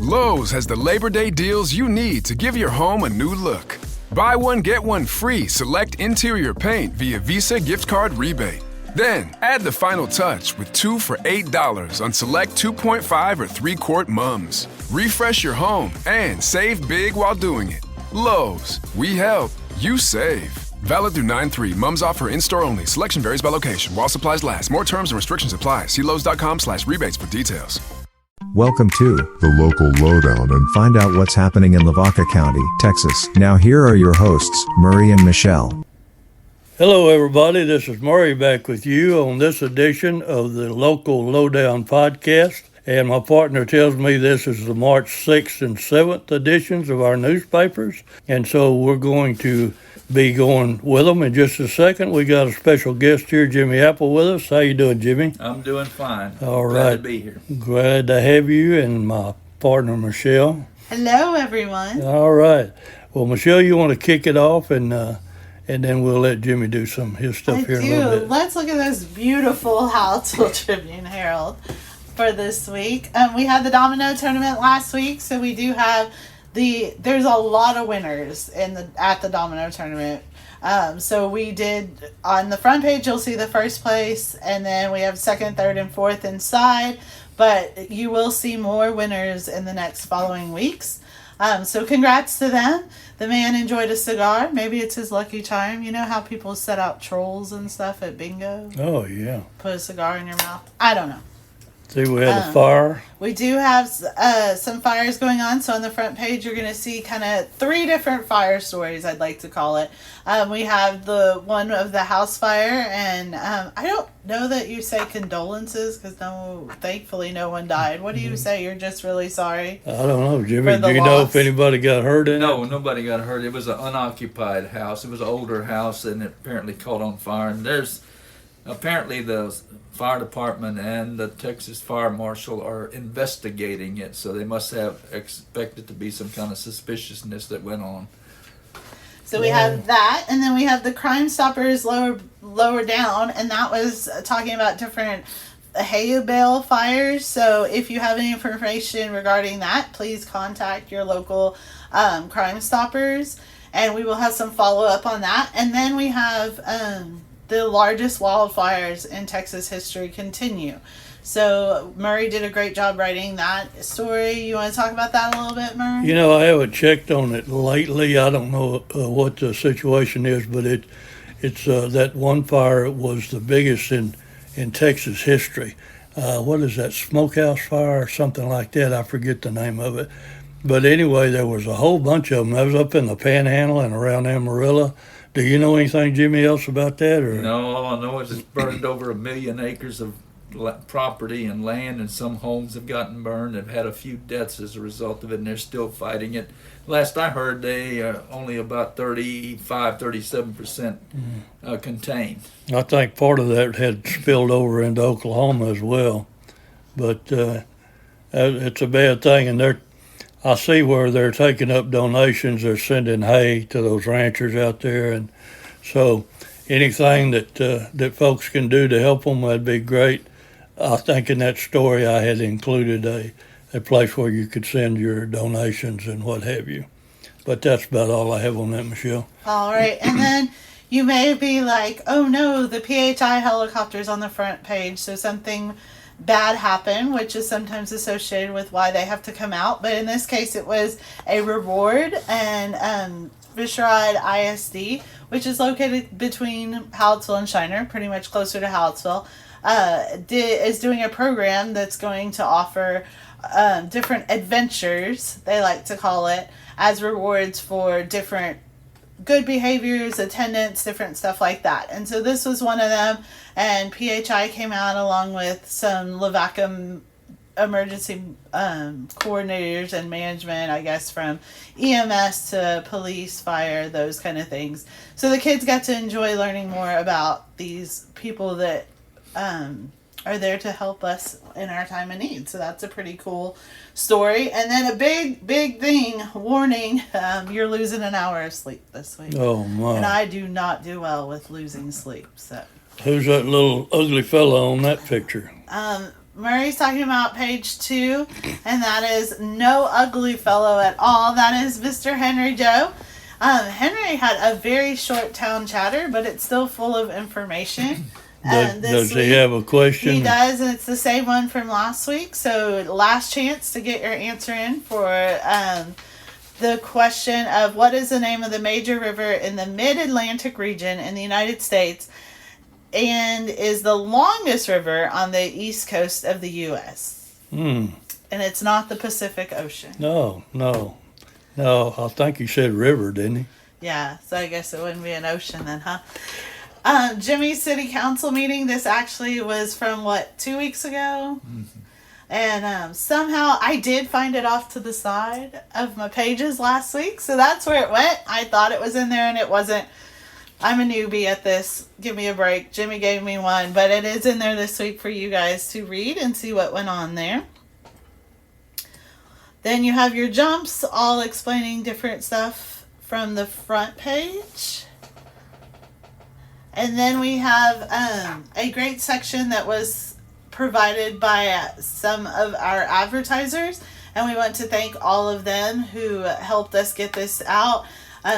Lowe's has the Labor Day deals you need to give your home a new look. Buy one, get one free select interior paint via Visa gift card rebate. Then, add the final touch with 2 for $8 on select 2.5 or 3-quart mums. Refresh your home and save big while doing it. Lowe's, we help, you save. Valid through 9/3. Mums offer in-store only. Selection varies by location. While supplies last. More terms and restrictions apply. See Lowes.com/rebates for details. Welcome to the Local Lowdown and find out what's happening in Lavaca County, Texas. Now here are your hosts, Murray and Michelle. Hello everybody, this is Murray back with you on this edition of the Local Lowdown podcast. And my partner tells me this is the March 6th and 7th editions of our newspapers. And so we're going to be going with them in just a second. We got a special guest here, Jimmy Appelt, with us. How you doing, Jimmy? I'm doing fine. All right. Glad to be here. Glad to have you and my partner, Michelle. Hello, everyone. All right. Well, Michelle, you want to kick it off and then we'll let Jimmy do some of his stuff here in a little bit. Let's look at this beautiful Hallettsville Tribune Herald for this week. We had the domino tournament last week, so we do have there's a lot of winners at the domino tournament. So we did, on the front page, you'll see the first place, and then we have second, third, and fourth inside, but you will see more winners in the next following weeks. So congrats to them. The man enjoyed a cigar. Maybe it's his lucky charm. You know how people set out trolls and stuff at bingo? Oh, yeah. Put a cigar in your mouth? I don't know. See, we had a fire. We do have some fires going on. So on the front page, you're going to see kind of 3 different fire stories, I'd like to call it. We have the one of the house fire, and I don't know that you say condolences because thankfully no one died. What do you say? You're just really sorry? I don't know, Jimmy. Do you know if anybody got hurt in it? No, nobody got hurt. It was an unoccupied house. It was an older house, and it apparently caught on fire. And apparently the fire department and the Texas Fire Marshal are investigating it, so they must have expected to be some kind of suspiciousness that went on. So we have that, and then we have the Crime Stoppers lower down, and that was talking about different hay bale fires. So if you have any information regarding that, please contact your local Crime Stoppers, and we will have some follow-up on that. And then we have the largest wildfires in Texas history continue. So Murray did a great job writing that story. You want to talk about that a little bit, Murray? You know, I haven't checked on it lately. I don't know what the situation is, but it's that one fire was the biggest in Texas history. What is that, smokehouse fire or something like that? I forget the name of it. But anyway, there was a whole bunch of them. That was up in the Panhandle and around Amarillo. Do you know anything, Jimmy, else about that? Or? No, all I know is it's burned over 1 million acres of property and land, and some homes have gotten burned. They've had a few deaths as a result of it, and they're still fighting it. Last I heard, they are only about 37% contained. I think part of that had spilled over into Oklahoma as well. But it's a bad thing, and I see where they're taking up donations. They're sending hay to those ranchers out there, and so anything that folks can do to help them, that'd be great. I think in that story I had included a place where you could send your donations and what have you. But that's about all I have on that, Michelle. All right, and then you may be like, oh no, the PHI helicopter's on the front page, so something bad happened, which is sometimes associated with why they have to come out. But in this case, it was a reward, and Fisheride ISD, which is located between Hallettsville and Shiner, pretty much closer to Hallettsville, is doing a program that's going to offer different adventures, they like to call it, as rewards for different good behaviors, attendance, different stuff like that. And so this was one of them, and PHI came out along with some Lavaca emergency coordinators and management, I guess, from EMS to police, fire, those kind of things. So the kids got to enjoy learning more about these people that are there to help us in our time of need. So that's a pretty cool story. And then a big thing, warning, you're losing an hour of sleep this week. Oh, my. And I do not do well with losing sleep. So who's that little ugly fella on that picture? Murray's talking about page 2, and that is no ugly fellow at all. That is Mr. Henry Joe. Henry had a very short town chatter, but it's still full of information. Does he have a question? He does, and it's the same one from last week. So last chance to get your answer in for the question of what is the name of the major river in the mid-Atlantic region in the United States and is the longest river on the east coast of the U.S. And it's not the Pacific Ocean. No, I think he said river, didn't he? Yeah, so I guess it wouldn't be an ocean then, huh? Jimmy's city council meeting, this actually was from, 2 weeks ago? And somehow I did find it off to the side of my pages last week, so that's where it went. I thought it was in there and it wasn't. I'm a newbie at this. Give me a break. Jimmy gave me one, but it is in there this week for you guys to read and see what went on there. Then you have your jumps, all explaining different stuff from the front page. And then we have a great section that was provided by some of our advertisers, and we want to thank all of them who helped us get this out.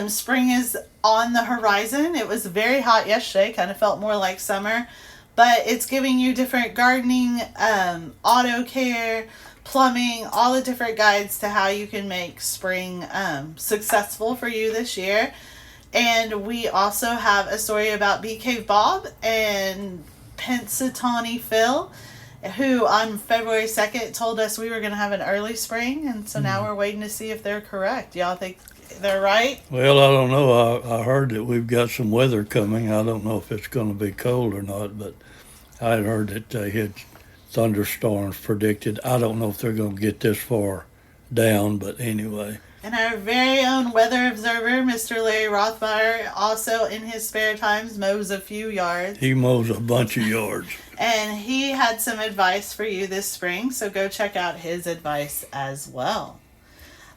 Spring is on the horizon. It was very hot yesterday, kind of felt more like summer, but it's giving you different gardening, auto care, plumbing, all the different guides to how you can make spring successful for you this year. And we also have a story about Bee Cave Bob and Pensatawny Phil, who on February 2nd told us we were going to have an early spring, and so now we're waiting to see if they're correct. Y'all think they're right? Well, I don't know. I heard that we've got some weather coming. I don't know if it's going to be cold or not, but I had heard that they had thunderstorms predicted. I don't know if they're going to get this far down, but anyway. And our very own weather observer, Mr. Larry Rothbard, also in his spare times mows a few yards. He mows a bunch of yards. And he had some advice for you this spring, so go check out his advice as well.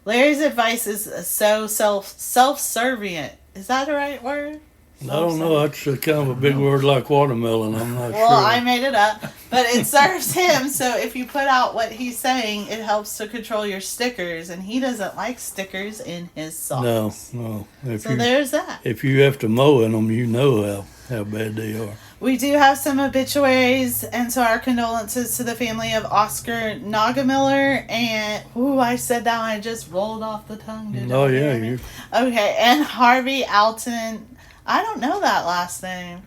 Larry's advice is so self-servient. Is that the right word? I don't know. That's kind of a big word like watermelon. I'm not sure. Well, I made it up. But it serves him, so if you put out what he's saying, it helps to control your stickers, and he doesn't like stickers in his socks. No. So there's that. If you have to mow in them, you know how bad they are. We do have some obituaries, and so our condolences to the family of Oscar Nagamiller, and, I said that one, I just rolled off the tongue. Okay, and Harvey Alton. I don't know that last name.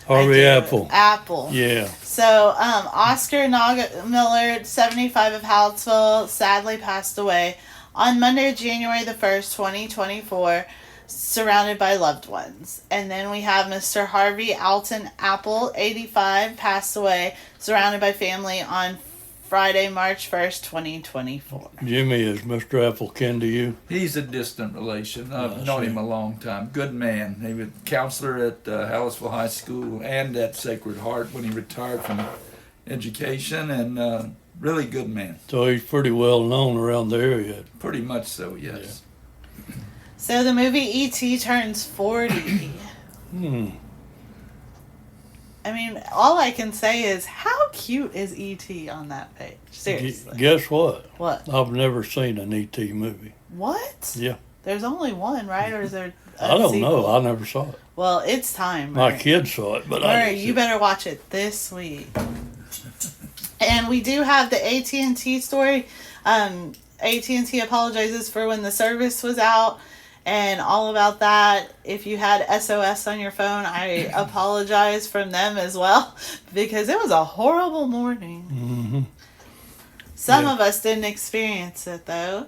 Harvey Appelt. Apple. Yeah. So, Oscar Nagamiller, 75 of Hallettsville, sadly passed away on Monday, January the 1st, 2024, surrounded by loved ones. And then we have Mr. Harvey Alton Apple, 85, passed away, surrounded by family on Friday, March 1st, 2024. Jimmy, is Mr. Apple kin to you? He's a distant relation. I've known him a long time. Good man. He was a counselor at Hallettsville High School and at Sacred Heart when he retired from education, and really good man. So he's pretty well known around the area. Pretty much so, yes. Yeah. So the movie E.T. turns 40. I mean, all I can say is, how cute is E.T. on that page? Seriously. Guess what? What? I've never seen an E.T. movie. What? Yeah. There's only one, right? Or is there a I don't sequel? know. I never saw it. Well, it's time. My kids saw it, but I didn't see you better watch it this week. And we do have the AT&T story. AT&T apologizes for when the service was out and all about that. If you had SOS on your phone, I apologize from them as well, because it was a horrible morning. Mm-hmm. Some of us didn't experience it, though.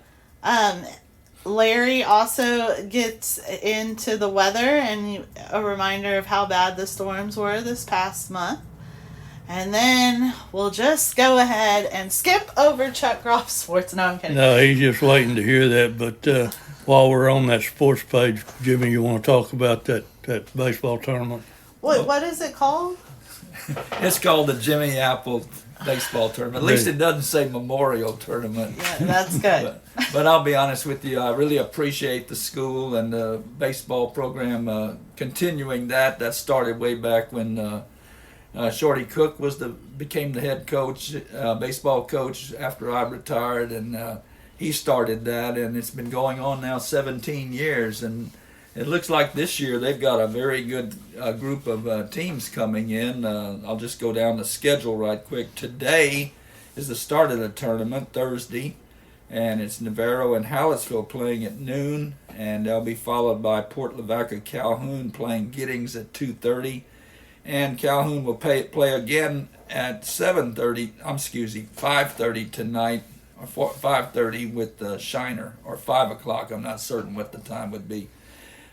Larry also gets into the weather and a reminder of how bad the storms were this past month. And then we'll just go ahead and skip over Chuck Groff Sports. No, I'm kidding. No, he's just waiting to hear that. But while we're on that sports page, Jimmy, you want to talk about that baseball tournament? What is it called? It's called the Jimmy Apple Baseball Tournament. At least it doesn't say Memorial Tournament. Yeah, that's good. but I'll be honest with you, I really appreciate the school and the baseball program continuing that. That started way back when Shorty Cook became the head coach, baseball coach after I retired, and he started that, and it's been going on now 17 years, and it looks like this year they've got a very good group of teams coming in. I'll just go down the schedule right quick. Today is the start of the tournament, Thursday, and it's Navarro and Hallettsville playing at noon, and they'll be followed by Port Lavaca Calhoun playing Giddings at 2:30. And Calhoun will play again at 5:30 tonight, or 5:30 with Shiner, or 5 o'clock. I'm not certain what the time would be.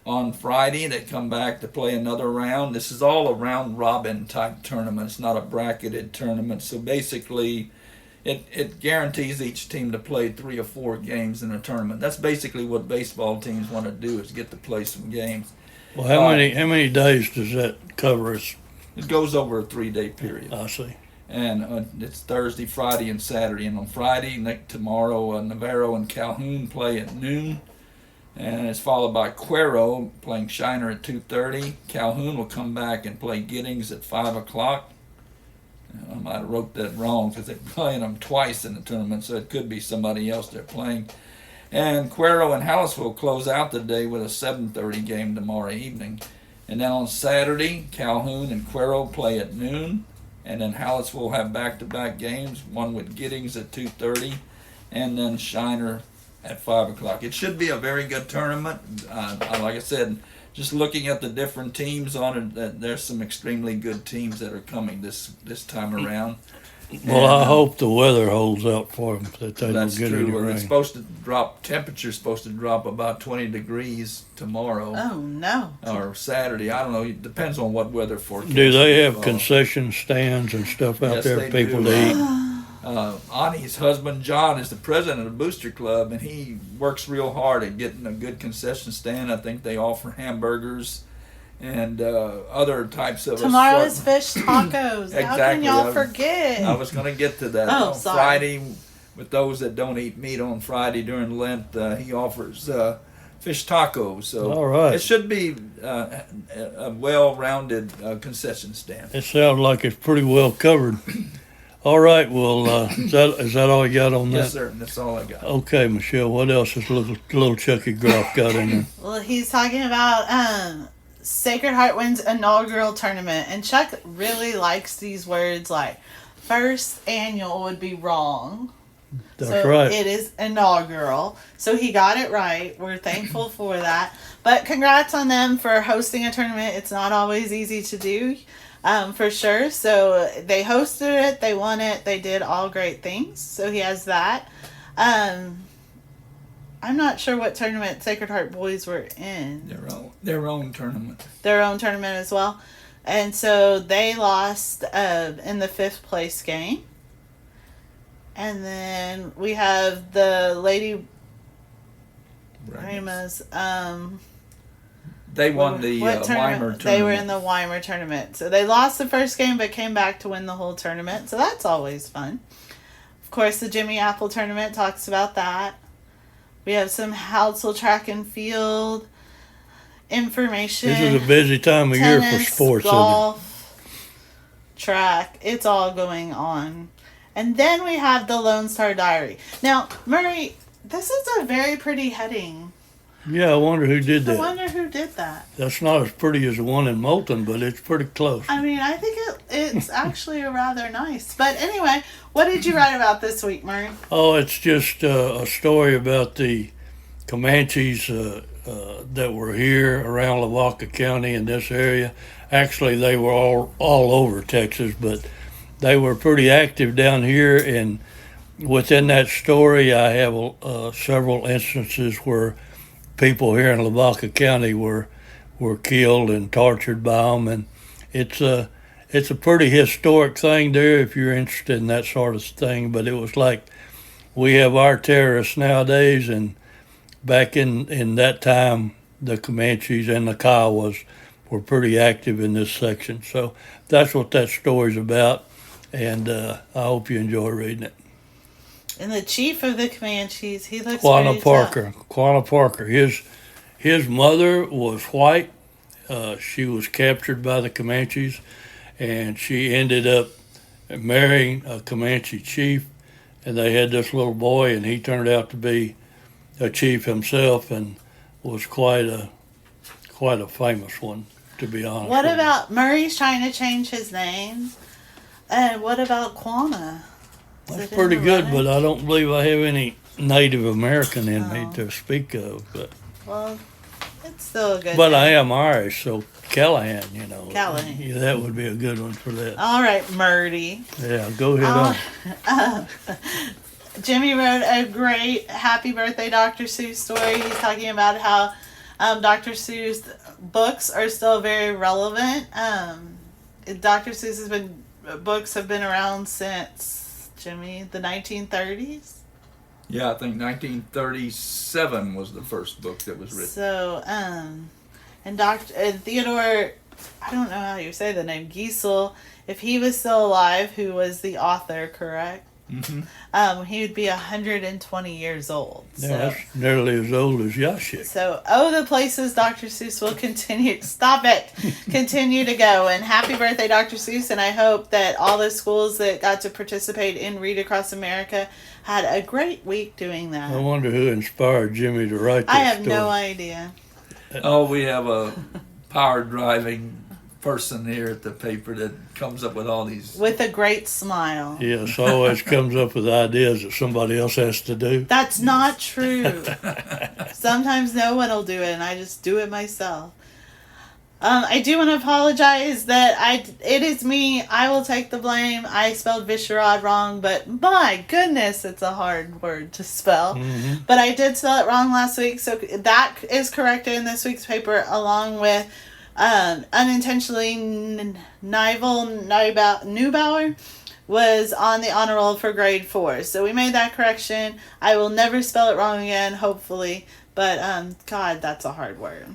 On Friday, they come back to play another round. This is all a round-robin type tournament. It's not a bracketed tournament. So basically, it guarantees each team to play 3 or 4 games in a tournament. That's basically what baseball teams want to do, is get to play some games. Well, how many days does that cover us? It goes over a 3-day period. I see. And it's Thursday, Friday, and Saturday. And on Friday, tomorrow, Navarro and Calhoun play at noon. And it's followed by Cuero playing Shiner at 2:30. Calhoun will come back and play Giddings at 5 o'clock. I might have wrote that wrong because they're playing them twice in the tournament, so it could be somebody else they're playing. And Cuero and Hallettsville close out the day with a 7:30 game tomorrow evening. And then on Saturday, Calhoun and Cuero play at noon. And then Hallettsville will have back-to-back games, one with Giddings at 2:30, and then Shiner at 5 o'clock. It should be a very good tournament. Like I said, just looking at the different teams on it, there's some extremely good teams that are coming this time around. Well, I hope the weather holds up for them, that they don't That's get any true. rain. It's supposed to drop. Temperature's supposed to drop about 20 degrees tomorrow. Oh no. Or Saturday. I don't know. It depends on what weather forecast. Do they have you follow. concession stands and stuff out Yes, there they for people do. to eat? Ani's husband John is the president of the Booster Club, and he works real hard at getting a good concession stand. I think they offer hamburgers and other types of Tomorrow's fish tacos. How can Exactly. y'all forget? I was going to get to that. Oh, On sorry. Friday, with those that don't eat meat on Friday during Lent, he offers fish tacos. So All right. it should be a well-rounded concession stand. It sounds like it's pretty well covered. All right, well, is that all you got on that? Yes, sir. That's all I got. Okay, Michelle, what else has little Chucky Groff got in there? Well, he's talking about Sacred Heart wins inaugural tournament, and Chuck really likes these words like first annual would be wrong. That's So right. it is inaugural. So he got it right. We're thankful for that. But congrats on them for hosting a tournament. It's not always easy to do, for sure. So they hosted it. They won it. They did all great things. So he has that. I'm not sure what tournament Sacred Heart boys were in. Their own tournament. Their own tournament as well. And so they lost in the 5th place game. And then we have the Lady Rimas. They won the Weimer tournament. They were in the Weimer tournament. So they lost the first game but came back to win the whole tournament. So that's always fun. Of course, the Jimmy Apple tournament talks about that. We have some Halsell track and field information. This is a busy time of year for Tennis, sports, isn't it? golf, track. It's all going on. And then we have the Lone Star Diary. Now, Murray, this is a very pretty heading. Yeah, I wonder who did I that. wonder who did that. That's not as pretty as the one in Moulton, but it's pretty close. I mean, I think it's actually rather nice. But anyway, what did you write about this week, Murray? Oh, it's just a story about the Comanches that were here around Lavaca County in this area. Actually, they were all over Texas, but they were pretty active down here. And within that story, I have several instances where people here in Lavaca County were killed and tortured by them, and it's a pretty historic thing there if you're interested in that sort of thing. But it was like we have our terrorists nowadays, and back in that time, the Comanches and the Kiowas were pretty active in this section. So that's what that story's about, and I hope you enjoy reading it. And the chief of the Comanches, he looks Quanah pretty Parker. Quanah Parker. His mother was white. She was captured by the Comanches, and she ended up marrying a Comanche chief, and they had this little boy, and he turned out to be a chief himself, and was quite a famous one, to be honest. What with about Murray's trying to change his name? And what about Quanah? you. That's pretty good, but I don't believe I have any Native American in me to speak of. But Well, it's still a good but I name. am Irish, so Callahan, Callahan. yeah, that would be a good one for that. All right, Murdy. Yeah, go ahead on. Jimmy wrote a great happy birthday Dr. Seuss story. He's talking about how Dr. Seuss books are still very relevant. Dr. Seuss's books have been around since, Jimmy, the 1930s. Yeah, I think 1937 was the first book that was written. So, and Dr. Theodore, I don't know how you say the name, Giesel, if he was still alive, who was the author, correct? Mm-hmm. He would be 120 years old. Yeah, So. that's nearly as old as Yashik. So, the places Dr. Seuss will continue. Stop it! Continue to go. And happy birthday, Dr. Seuss. And I hope that all the schools that got to participate in Read Across America had a great week doing that. I wonder who inspired Jimmy to write this I have story. no idea. Oh, we have a power driving person here at the paper that comes up with all these. With a great smile. Yes, always comes up with ideas that somebody else has to do. That's not true. Sometimes no one will do it, and I just do it myself. I do want to apologize that it is me. I will take the blame. I spelled Visherod wrong, but my goodness, it's a hard word to spell. Mm-hmm. But I did spell it wrong last week, so that is corrected in this week's paper, along with unintentionally Neubauer was on the honor roll for grade 4. So we made that correction. I will never spell it wrong again, hopefully. But God, that's a hard word.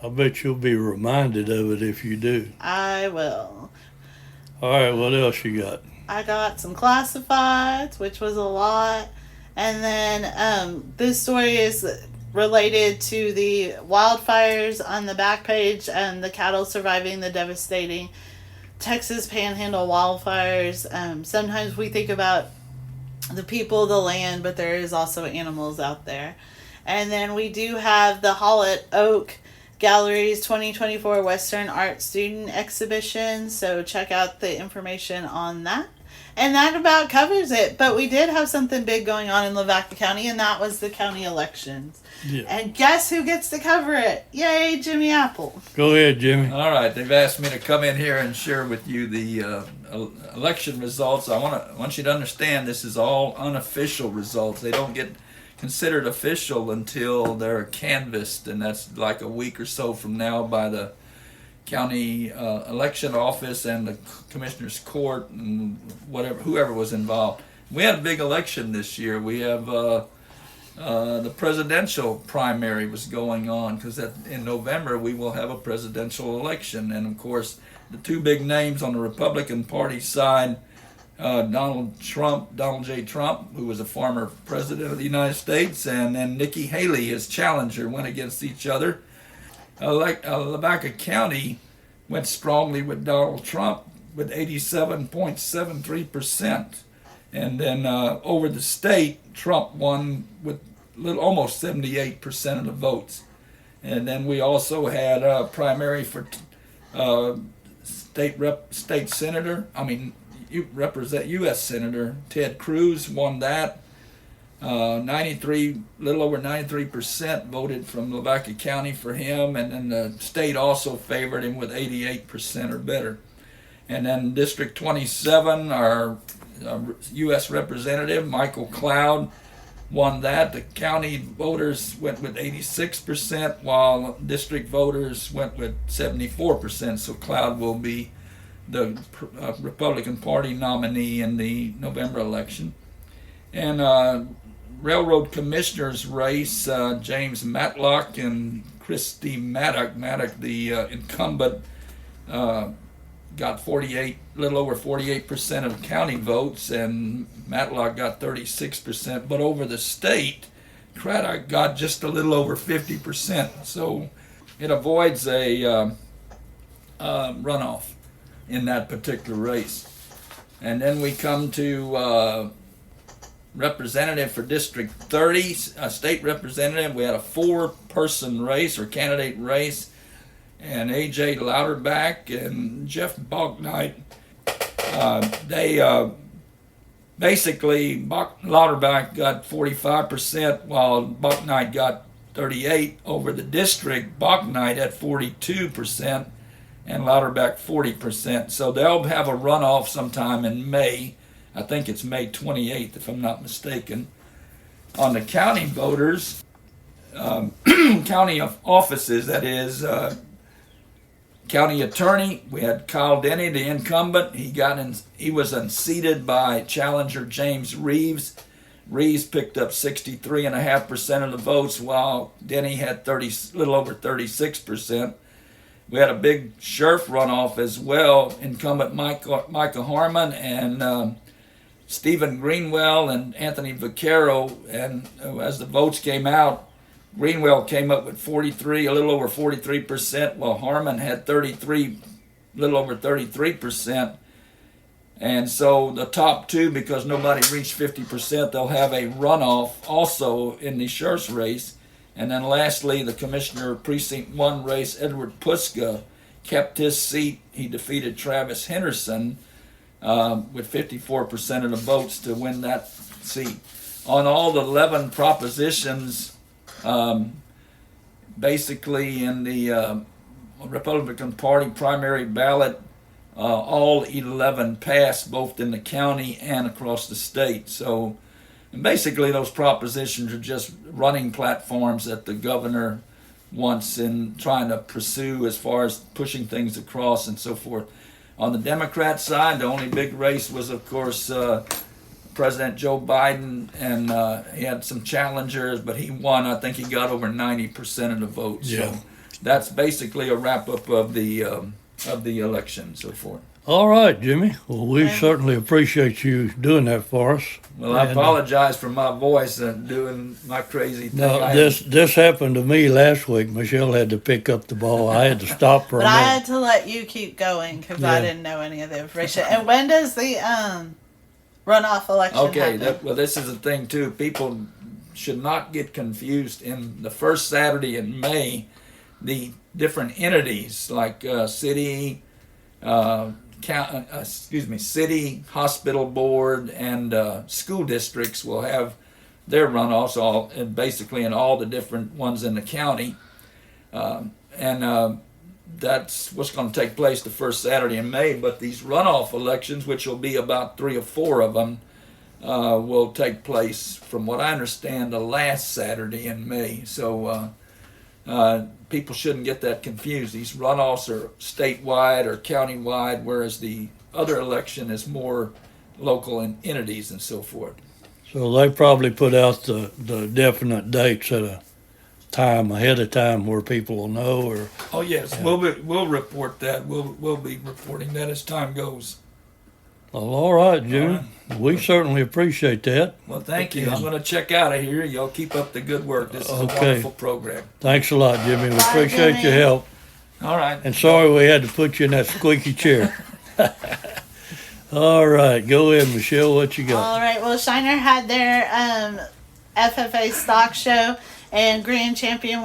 I bet you'll be reminded of it if you do. I will. All right, what else you got? I got some classifieds, which was a lot. And then this story is related to the wildfires on the back page and the cattle surviving the devastating Texas Panhandle wildfires. Sometimes we think about the people, the land, but there is also animals out there. And then we do have the Hallett Oak Gallery's 2024 Western Art Student Exhibition, so check out the information on that. And that about covers it. But we did have something big going on in Lavaca County, and that was the county elections. Yeah. And guess who gets to cover it? Yay, Jimmy Apple. Go ahead, Jimmy. All right, they've asked me to come in here and share with you the election results. I want you to understand this is all unofficial results. They don't get considered official until they're canvassed, and that's like a week or so from now by the county election office and the commissioner's court and whoever was involved. We had a big election this year. We have the presidential primary was going on because in November we will have a presidential election, and of course the two big names on the Republican Party side, Donald J. Trump, who was a former president of the United States, and then Nikki Haley, his challenger, went against each other. Lavaca County went strongly with Donald Trump with 87.73%. And then over the state, Trump won with almost 78% of the votes. And then we also had a primary for state senator. You represent U.S. Senator Ted Cruz won that. Little over 93% voted from Lavaca County for him, and then the state also favored him with 88% or better. And then District 27, our U.S. Representative Michael Cloud won that. The county voters went with 86%, while district voters went with 74%. So Cloud will be the Republican Party nominee in the November election. And Railroad Commissioner's race, James Matlock and Christy Maddock. Maddock, the incumbent, got little over 48% of county votes, and Matlock got 36%. But over the state, Craddock got just a little over 50%. So it avoids a runoff. in that particular race. And then we come to representative for District 30, state representative. We had a 4-person race or candidate race, and A.J. Louderback and Jeff Bognight. Basically, Louderback got 45%, while Bognight got 38% over the district. Bognight at 42%, and Louderback 40%. So they'll have a runoff sometime in May. I think it's May 28th, if I'm not mistaken. On the county voters, county offices, that is, county attorney, we had Kyle Denny, the incumbent. He was unseated by challenger James Reeves. Reeves picked up 63.5% of the votes, while Denny had little over 36%. We had a big sheriff runoff as well. Incumbent Micah Harmon and Stephen Greenwell and Anthony Vaccaro. And as the votes came out, Greenwell came up with a little over 43%, while Harmon had a little over 33%. And so the top two, because nobody reached 50%, they'll have a runoff also in the sheriff's race. And then lastly, the Commissioner Precinct 1 race, Edward Puska, kept his seat. He defeated Travis Henderson with 54% of the votes to win that seat. On all the 11 propositions, basically in the Republican Party primary ballot, all 11 passed, both in the county and across the state. So and basically those propositions are just running platforms that the governor wants in trying to pursue as far as pushing things across and so forth. On the Democrat side, the only big race was, of course, President Joe Biden, and he had some challengers, but he won. I think he got over 90% of the votes. Yeah. So that's basically a wrap-up of the election and so forth. All right, Jimmy. Well, we certainly appreciate you doing that for us. Well, I apologize for my voice and doing my crazy thing. No, this happened to me last week. Michelle had to pick up the ball. I had to stop for a But I minute. had to let you keep going because I Yeah. didn't know any of the information. And when does the runoff election Okay, happen? well, this is the thing, too. People should not get confused. In the first Saturday in May, the different entities like city, city, hospital board, and school districts will have their runoffs and basically in all the different ones in the county. That's what's going to take place the first Saturday in May. But these runoff elections, which will be about 3 or 4 of them, will take place, from what I understand, the last Saturday in May. So people shouldn't get that confused. These runoffs are statewide or countywide, whereas the other election is more local in entities and so forth. So they probably put out the definite dates at a time ahead of time where people will know. Or Oh yes, Yeah. we'll report that. We'll be reporting that as time goes. well, all right, Jimmy. We certainly appreciate that. Well, thank you. I'm going to check out of here. Y'all keep up the good work. This is a Okay. wonderful program. Thanks a lot, Jimmy. We Bye, appreciate your Jimmy. help. All right. And sorry we had to put you in that squeaky chair. All right, go ahead, Michelle. What you got? All right. Well, Shiner had their FFA stock show, and Grand Champion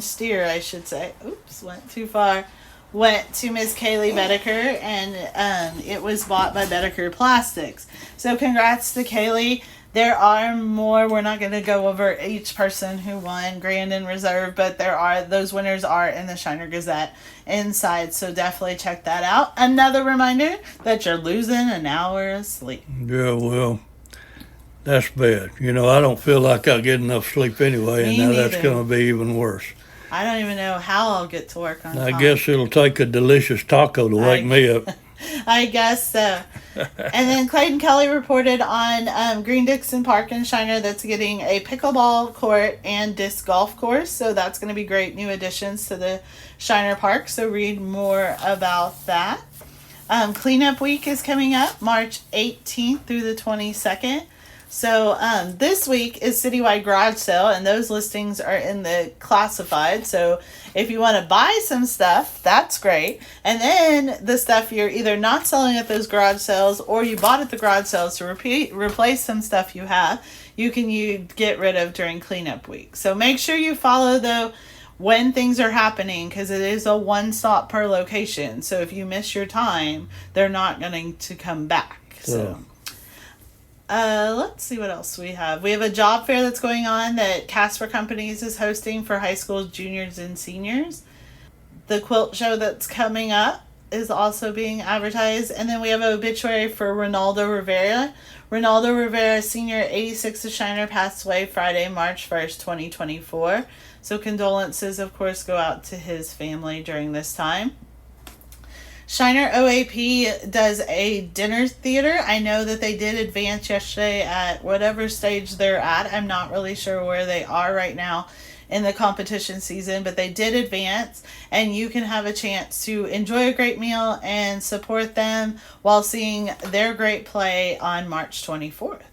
Steer, I should say. Oops, went too far. Went to Miss Kaylee Bedecker, and it was bought by Bedecker Plastics. So congrats to Kaylee. There are more. We're not going to go over each person who won Grand and Reserve, but those winners are in the Shiner Gazette inside. So definitely check that out. Another reminder that you're losing an hour of sleep. Yeah, well, that's bad. You know, I don't feel like I get enough sleep anyway, Me and now that's neither. going to be even worse. I don't even know how I'll get to work on I time. guess it'll take a delicious taco to wake me up. I guess so. And then Clayton Kelly reported on Green Dixon Park in Shiner that's getting a pickleball court and disc golf course. So that's going to be great new additions to the Shiner Park. So read more about that. Cleanup Week is coming up March 18th through the 22nd. So this week is Citywide Garage Sale, and those listings are in the classified. So if you want to buy some stuff, that's great. And then the stuff you're either not selling at those garage sales or you bought at the garage sales to replace some stuff you have, you can get rid of during cleanup week. So make sure you follow, though, when things are happening, because it is a one stop per location. So if you miss your time, they're not going to come back. So let's see what else we have. We have a job fair that's going on that Casper Companies is hosting for high school juniors and seniors. The quilt show that's coming up is also being advertised. And then we have an obituary for Ronaldo Rivera. Ronaldo Rivera, senior, 86 of Shiner, passed away Friday, March 1st, 2024. So condolences, of course, go out to his family during this time. Shiner OAP does a dinner theater. I know that they did advance yesterday at whatever stage they're at. I'm not really sure where they are right now in the competition season, but they did advance, and you can have a chance to enjoy a great meal and support them while seeing their great play on March 24th.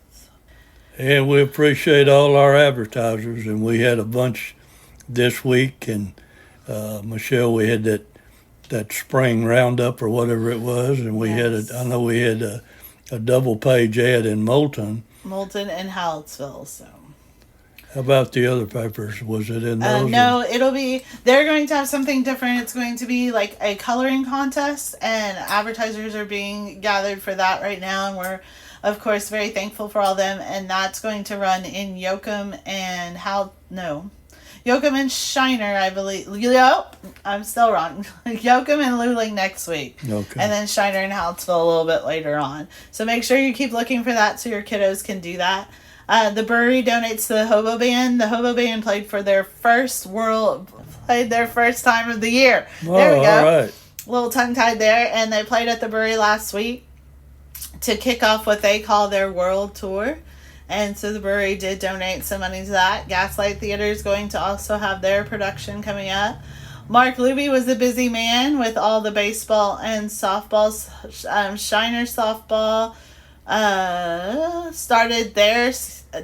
And we appreciate all our advertisers, and we had a bunch this week, and Michelle, we had that spring roundup or whatever it was, and we had a double page ad in Moulton And Hallettsville. So how about the other papers? Was it in those? No, they're going to have something different. It's going to be like a coloring contest, and advertisers are being gathered for that right now, and we're of course very thankful for all them. And that's going to run in Yoakum and Yoakum and Shiner, I believe. I'm still wrong. Yoakum and Luling next week. Okay. And then Shiner and Hallettsville a little bit later on. So make sure you keep looking for that so your kiddos can do that. The brewery donates to the Hobo Band. The Hobo Band played their first time of the year. There we go. All right. A little tongue-tied there. And they played at the brewery last week to kick off what they call their world tour. And so the brewery did donate some money to that. Gaslight Theater is going to also have their production coming up. Mark Luby was a busy man with all the baseball and softball. Shiner softball started their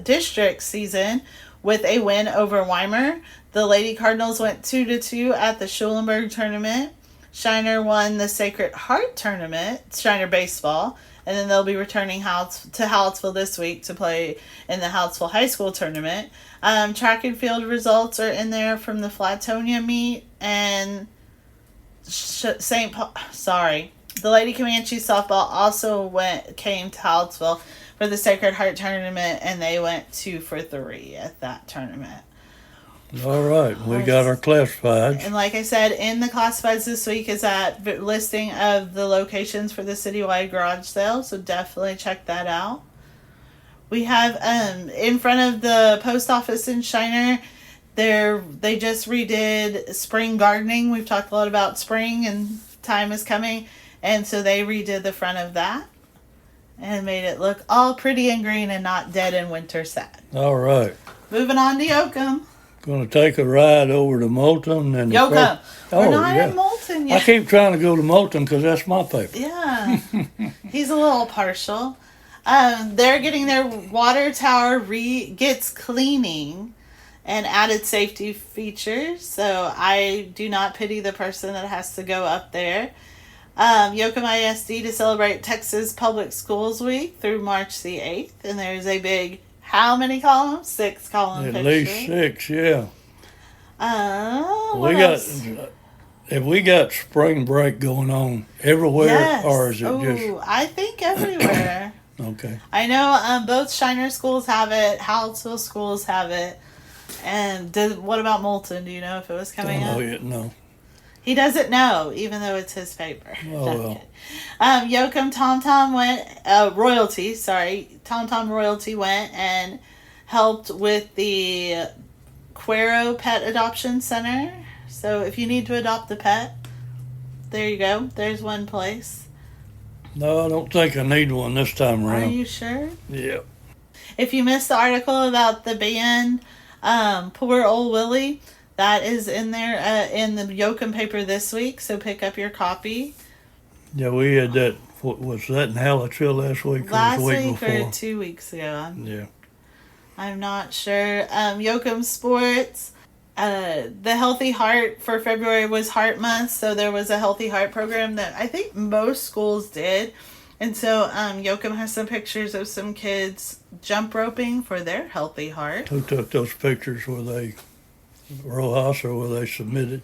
district season with a win over Weimar. The Lady Cardinals went 2-2 at the Schulenburg tournament. Shiner won the Sacred Heart tournament, Shiner baseball. And then they'll be returning to Hallettsville this week to play in the Hallettsville High School tournament. Track and field results are in there from the Flatonia meet. And the Lady Comanche softball also came to Hallettsville for the Sacred Heart tournament, and they went 2-for-3 at that tournament. All right, we got our classifieds. And like I said, in the classifieds this week is that listing of the locations for the citywide garage sale, so definitely check that out. We have in front of the post office in Shiner, they just redid spring gardening. We've talked a lot about spring and time is coming, and so they redid the front of that and made it look all pretty and green and not dead and winter sad. All right. Moving on to Yoakum. Going to take a ride over to Moulton and Yoakum. We're not in Moulton yet. I keep trying to go to Moulton because that's my paper. Yeah, he's a little partial. They're getting their water tower gets cleaning and added safety features. So I do not pity the person that has to go up there. Yoakum ISD to celebrate Texas Public Schools Week through March the 8th, and there's a big. How many columns? 6 column At picture. least 6, yeah. We got spring break going on everywhere, yes. Or is it just? I think everywhere. Okay. I know both Shiner schools have it, Hallettsville schools have it, and what about Moulton? Do you know if it was coming up? No. He doesn't know, even though it's his paper. Oh, well. Yoakum TomTom went, Royalty, sorry. TomTom Royalty went and helped with the Cuero Pet Adoption Center. So if you need to adopt a pet, there you go. There's one place. No, I don't think I need one this time around. Are you sure? Yeah. If you missed the article about the band, Poor Old Willie, that is in there in the Yoakum paper this week, so pick up your copy. Yeah, we had that what was that in Hallettsville last week Last or the week week before? or 2 weeks ago. Yeah. I'm not sure. Yoakum Sports. The Healthy Heart for February was Heart Month, so there was a Healthy Heart program that I think most schools did. And so Yoakum has some pictures of some kids jump roping for their Healthy Heart. Who took those pictures? Were they Rojas or were they submitted?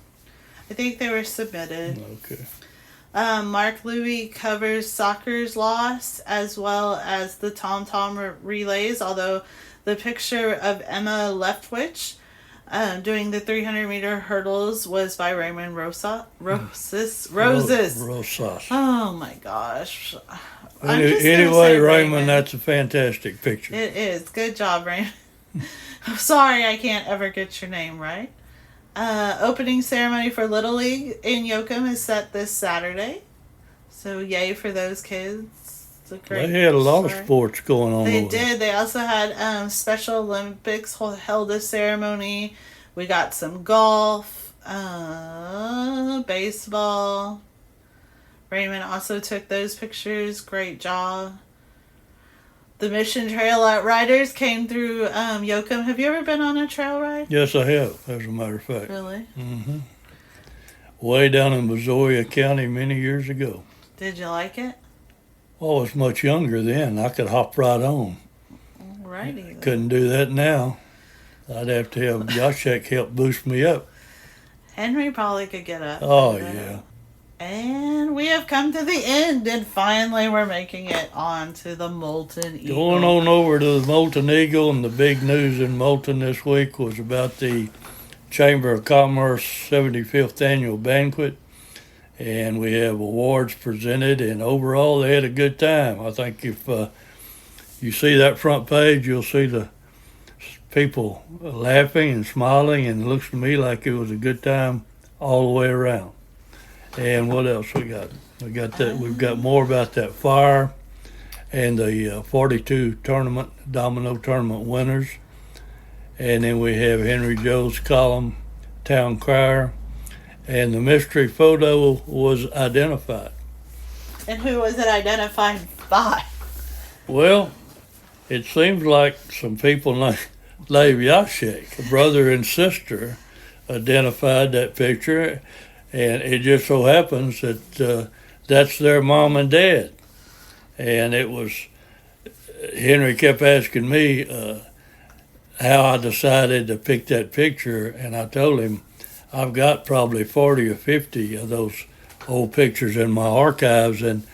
I think they were submitted. Okay. Mark Louie covers soccer's loss as well as the tom-tom relays, although the picture of Emma Leftwich doing the 300-meter hurdles was by Raymond Rosas. Rosas. Oh my gosh. Anyway, Raymond, that's a fantastic picture. It is. Good job, Raymond. I'm sorry I can't ever get your name right. Opening ceremony for Little League in Yoakum is set this Saturday. So yay for those kids. It's a great They had a lot story. of sports going on. They over there. did. They also had Special Olympics held a ceremony. We got some golf, baseball. Raymond also took those pictures. Great job. The Mission Trail Riders came through Yoakum. Have you ever been on a trail ride? Yes, I have, as a matter of fact. Really? Mm-hmm. Way down in Missouri County many years ago. Did you like it? Well, I was much younger then. I could hop right on. Alrighty. Couldn't do that now. I'd have to have Joshek help boost me up. Henry probably could get up. Oh, yeah. And we have come to the end, and finally we're making it on to the Molten Eagle. Going on over to the Molten Eagle, and the big news in Molten this week was about the Chamber of Commerce 75th Annual Banquet. And we have awards presented, and overall they had a good time. I think if you see that front page, you'll see the people laughing and smiling, and it looks to me like it was a good time all the way around. And what else we got? We got that. We've got more about that fire and the 42 tournament domino tournament winners, and then we have Henry Joe's column, town crier, and the mystery photo was identified. And who was it identified by? Well, it seems like some people named Lev Yashek, a brother and sister, identified that picture. And it just so happens that that's their mom and dad. And it was, Henry kept asking me how I decided to pick that picture. And I told him, I've got probably 40 or 50 of those old pictures in my archives. And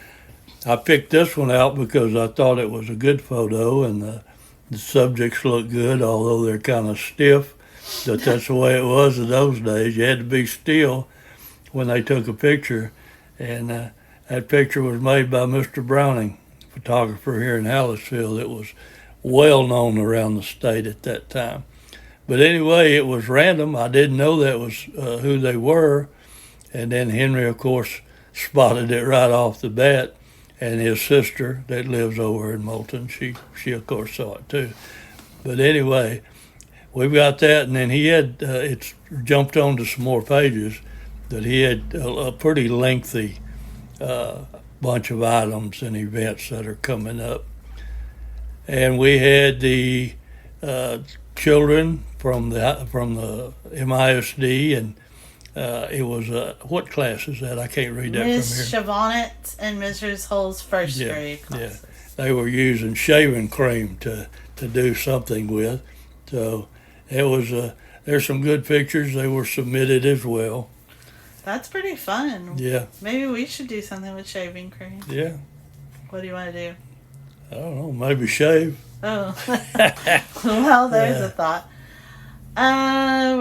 I picked this one out because I thought it was a good photo and the subjects look good, although they're kind of stiff. But that's the way it was in those days. You had to be still when they took a picture, and that picture was made by Mr. Browning, photographer here in Hallettsville that was well known around the state at that time. But anyway, it was random. I didn't know that was who they were, and then Henry, of course, spotted it right off the bat, and his sister that lives over in Moulton, she of course saw it too. But anyway, we've got that, and then he had, it's jumped onto some more pages, that he had a pretty lengthy bunch of items and events that are coming up. And we had the children from the MISD, and it was, what class is that? I can't read that from here. Miss Chavonnet and Mrs. Hull's first grade classes. Yeah. They were using shaving cream to do something with. So it was, there's some good pictures. They were submitted as well. That's pretty fun. Yeah. Maybe we should do something with shaving cream. Yeah. What do you want to do? I don't know, maybe shave. Oh. Well, there's a thought.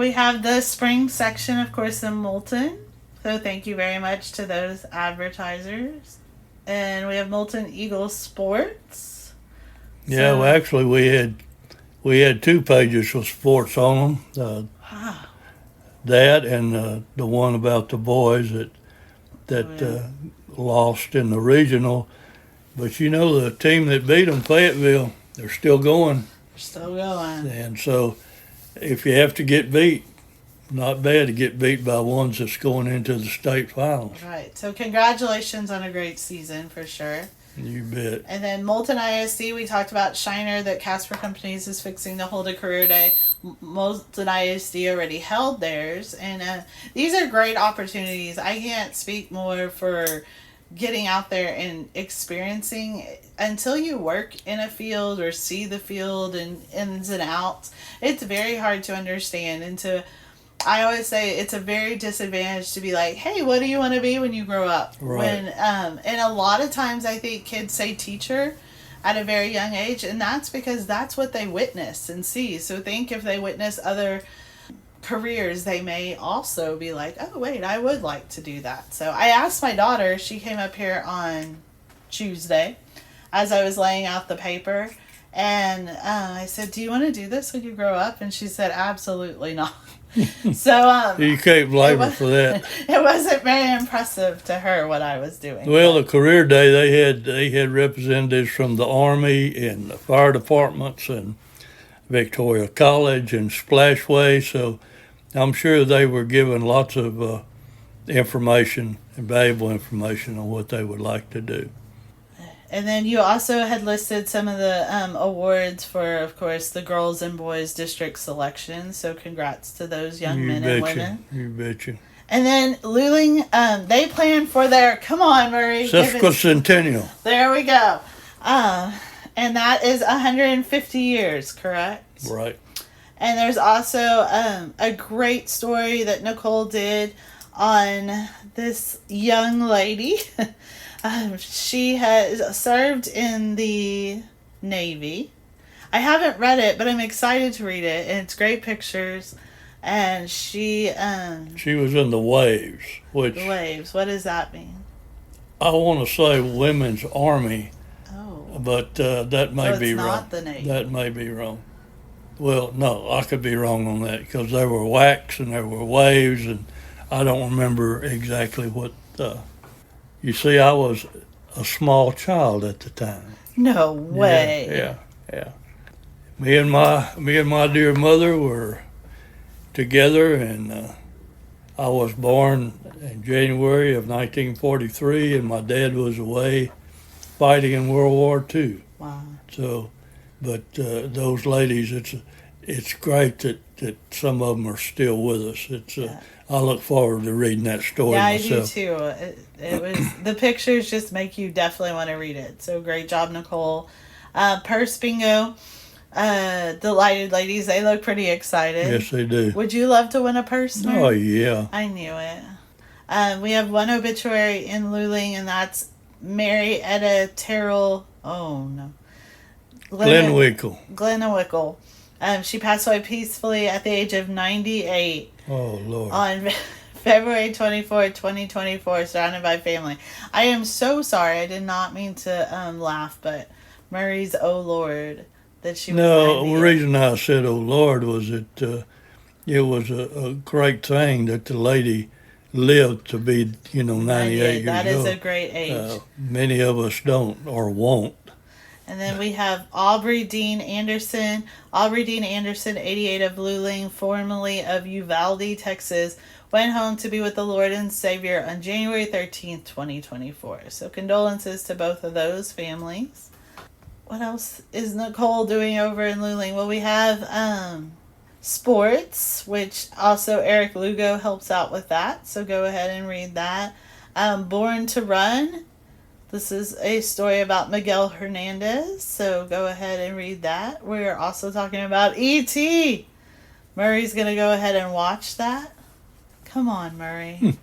We have the spring section, of course, in Moulton. So thank you very much to those advertisers. And we have Moulton Eagle Sports. Yeah, well, actually, we had 2 pages with sports on them. That and the one about the boys that lost in the regional. But you know, the team that beat them, Fayetteville, they're still going. Still going. And so if you have to get beat, not bad to get beat by ones that's going into the state finals. Right. So congratulations on a great season for sure. You bet. And then Moulton ISD, we talked about Shiner, that Casper Companies is fixing to hold a career day. Moulton ISD already held theirs. And these are great opportunities. I can't speak more for getting out there and experiencing. Until you work in a field or see the field and ins and outs, it's very hard to understand. And I always say it's a very disadvantage to be like, hey, what do you want to be when you grow up? Right. When and a lot of times I think kids say teacher at a very young age, and that's because that's what they witness and see. So think if they witness other careers, they may also be like, oh wait, I would like to do that. So I asked my daughter, she came up here on Tuesday as I was laying out the paper, and I said, do you want to do this when you grow up? And she said, absolutely not. So You can't blame her for that. It wasn't very impressive to her what I was doing. Well, the career day, they had representatives from the Army and the fire departments and Victoria College and Splashway, so I'm sure they were given lots of information and valuable information on what they would like to do. And then you also had listed some of the awards for, of course, the girls and boys district selection. So congrats to those young men and women. You betcha. And then Luling, they plan for their, come on, Murray. Sesquicentennial. There we go. And that is 150 years, correct? Right. And there's also a great story that Nicole did on this young lady. She has served in the Navy. I haven't read it, but I'm excited to read it. And it's great pictures. And she was in the Waves, which the Waves. What does that mean? I want to say Women's Army, Oh, but that may so be it's wrong. not the Navy. That may be wrong. Well, no, I could be wrong on that because there were whacks and there were waves, and I don't remember exactly what. You see, I was a small child at the time. No way. Yeah. Me and my dear mother were together, and I was born in January of 1943, and my dad was away fighting in World War II. Wow. So, but those ladies, it's great that some of them are still with us. I look forward to reading that story myself. Yeah, I do too. It was the pictures just make you definitely want to read it. So great job, Nicole. Purse bingo. Delighted ladies, they look pretty excited. Yes, they do. Would you love to win a purse? Mary? Oh, yeah. I knew it. We have one obituary in Luling, and that's Mary Etta Terrell. Oh, no. Glenwickle. She passed away peacefully at the age of 98. Oh, Lord. On February 24th, 2024, surrounded by family. I am so sorry. I did not mean to laugh, but Murray's oh Lord that she was. No, 98. the reason I said oh Lord was that it was a great thing that the lady lived to be 98 years old. That is a great age. Many of us don't or won't. And then we have Aubrey Dean Anderson. Aubrey Dean Anderson, 88, of Luling, formerly of Uvalde, Texas, went home to be with the Lord and Savior on January 13th, 2024. So condolences to both of those families. What else is Nicole doing over in Luling? Well, we have sports, which also Eric Lugo helps out with that. So go ahead and read that. Born to Run. This is a story about Miguel Hernandez, so go ahead and read that. We're also talking about E.T. Murray's going to go ahead and watch that. Come on, Murray.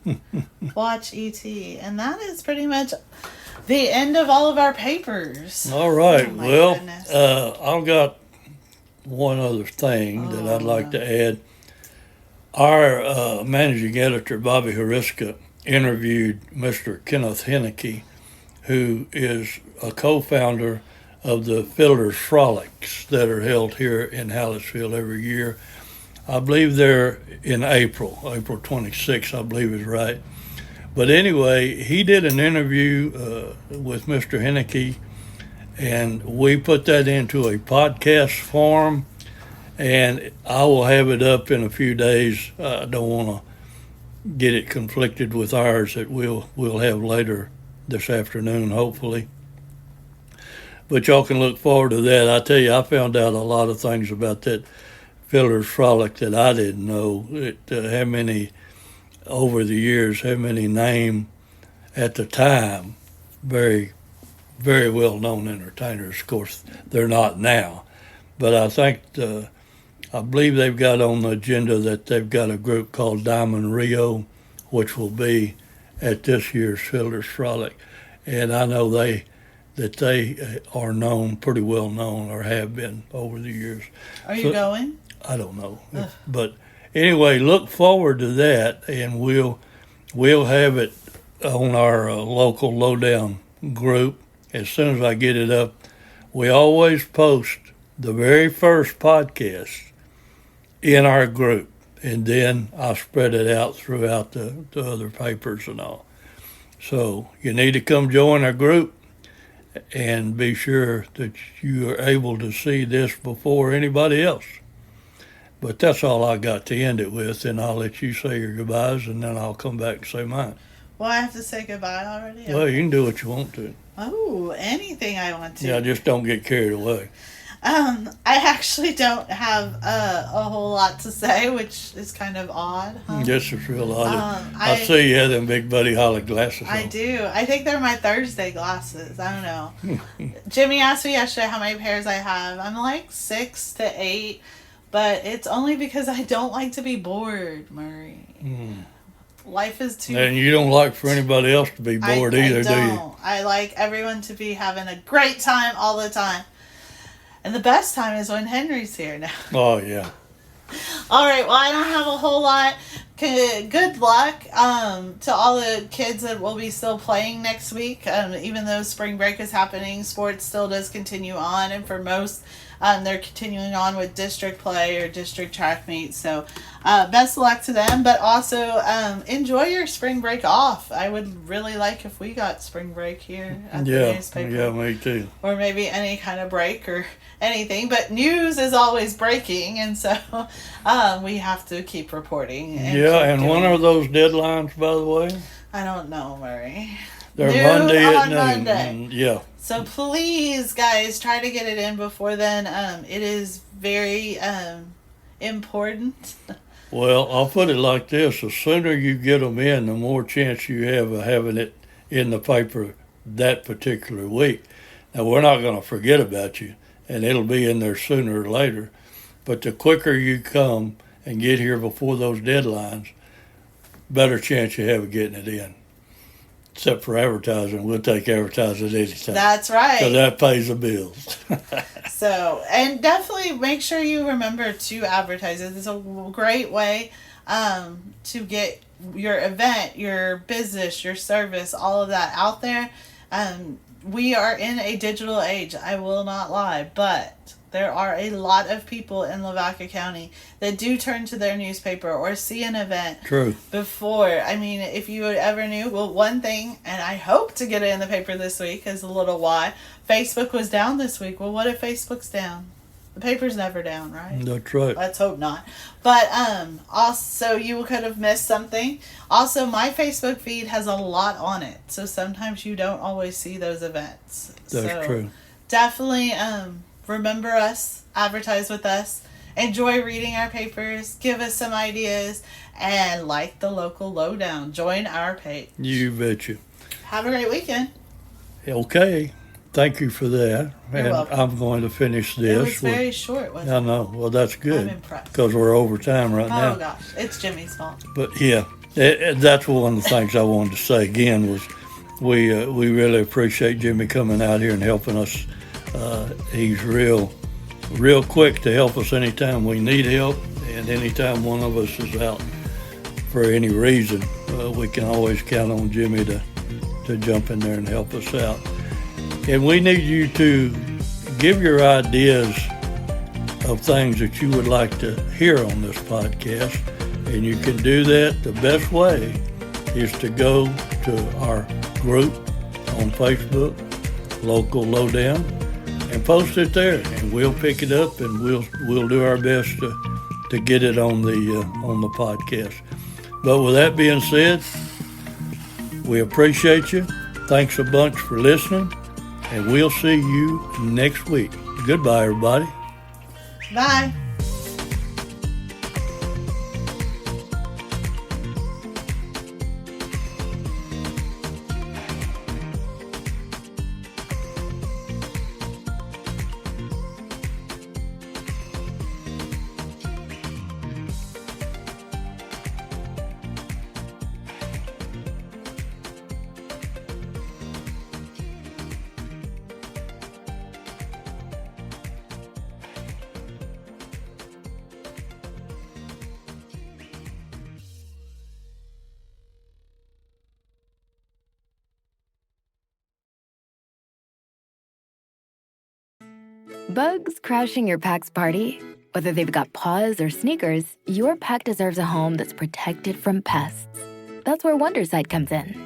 Watch E.T. And that is pretty much the end of all of our papers. All right. Oh, well, goodness. I've got one other thing that I'd like to add. Our managing editor, Bobby Hariska, interviewed Mr. Kenneth Henneke, who is a co-founder of the Fiddler's Frolics that are held here in Hallettsville every year. I believe they're in April 26th, I believe is right. But anyway, he did an interview with Mr. Henneke, and we put that into a podcast form, And I will have it up in a few days. I don't want to get it conflicted with ours that we'll have later this afternoon, hopefully. But y'all can look forward to that. I tell you, I found out a lot of things about that Fiddler's Frolic that I didn't know. How many, over the years, how many named at the time very, very well-known entertainers. Of course, they're not now. But I think, I believe they've got on the agenda that they've got a group called Diamond Rio, which will be at this year's Fiddler's Frolic. And I know that they are known, pretty well known, or have been over the years. Are you going? I don't know. But anyway, look forward to that, and we'll have it on our local lowdown group as soon as I get it up. We always post the very first podcast in our group, and then I spread it out throughout the other papers and all. So you need to come join our group and be sure that you are able to see this before anybody else. But that's all I got to end it with, and I'll let you say your goodbyes, and then I'll come back and say mine. Well, I have to say goodbye already? Well, you can do what you want to. Oh, anything I want to. Yeah, just don't get carried away. I actually don't have a whole lot to say, which is kind of odd. Huh? Yes, it's real odd. I I see you have them big Buddy Holly glasses on. I do. I think they're my Thursday glasses. I don't know. Jimmy asked me yesterday how many pairs I have. I'm like 6 to 8, but it's only because I don't like to be bored, Murray. Life is too... And you don't like for anybody else to be bored either, do you? I like everyone to be having a great time all the time. And the best time is when Henry's here now. Oh, yeah. All right, well, I don't have a whole lot. Good luck to all the kids that will be still playing next week. Even though spring break is happening, sports still does continue on. And for most, they're continuing on with district play or district track meets. So best of luck to them. But also enjoy your spring break off. I would really like if we got spring break here at the newspaper. Yeah, me too. Or maybe any kind of break or anything. But news is always breaking, and so we have to keep reporting. And when are those deadlines, by the way? I don't know, Murray. They're Monday at noon. Monday. Yeah. So please, guys, try to get it in before then. It is very important. Well, I'll put it like this. The sooner you get them in, the more chance you have of having it in the paper that particular week. Now, we're not going to forget about you, and it'll be in there sooner or later. But the quicker you come and get here before those deadlines, better chance you have of getting it in. Except for advertising. We'll take advertising anytime. That's right. So that pays the bills. So, and definitely make sure you remember to advertise it. It's a great way to get your event, your business, your service, all of that out there. We are in a digital age. I will not lie, but there are a lot of people in Lavaca County that do turn to their newspaper or see an event before. I mean, if you ever knew, well, one thing, and I hope to get it in the paper this week, is a little why. Facebook was down this week. Well, what if Facebook's down? The paper's never down, right? That's right. Let's hope not. But also, you could have missed something. Also, my Facebook feed has a lot on it, so sometimes you don't always see those events. That's true. Definitely remember us, advertise with us, enjoy reading our papers, give us some ideas, and like the local lowdown. Join our page. You betcha. Have a great weekend. Okay. Thank you for that. You're welcome. I'm going to finish this. It was very short, wasn't it? I know. Well, that's good. I'm impressed. Because we're over time right now. Oh, gosh. It's Jimmy's fault. But, yeah, that's one of the things I wanted to say again was we really appreciate Jimmy coming out here and helping us. He's real quick to help us anytime we need help, and anytime one of us is out for any reason, we can always count on Jimmy to jump in there and help us out. And we need you to give your ideas of things that you would like to hear on this podcast, and you can do that. The best way is to go to our group on Facebook, Local Lowdown, and post it there, and we'll pick it up, and we'll do our best to get it on the podcast. But with that being said, we appreciate you. Thanks a bunch for listening, and we'll see you next week. Goodbye, everybody. Bye. Bugs crashing your pack's party? Whether they've got paws or sneakers, your pack deserves a home that's protected from pests. That's where Wondercide comes in.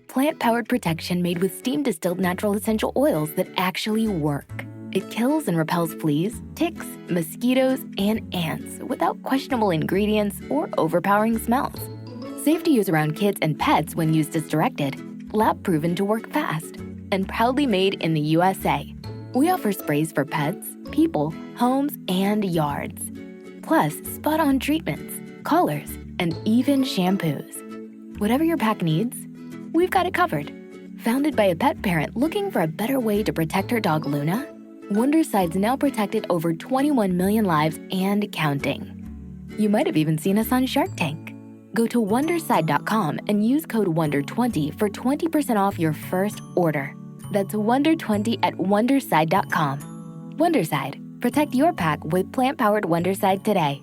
Plant-powered protection made with steam-distilled natural essential oils that actually work. It kills and repels fleas, ticks, mosquitoes, and ants without questionable ingredients or overpowering smells. Safe to use around kids and pets when used as directed, lab-proven to work fast, and proudly made in the USA. We offer sprays for pets, people, homes, and yards. Plus, spot-on treatments, collars, and even shampoos. Whatever your pack needs, we've got it covered. Founded by a pet parent looking for a better way to protect her dog Luna, Wondercide's now protected over 21 million lives and counting. You might have even seen us on Shark Tank. Go to Wondercide.com and use code WONDER20 for 20% off your first order. That's WONDER20 at Wondercide.com. Wondercide. Protect your pack with plant-powered Wondercide today.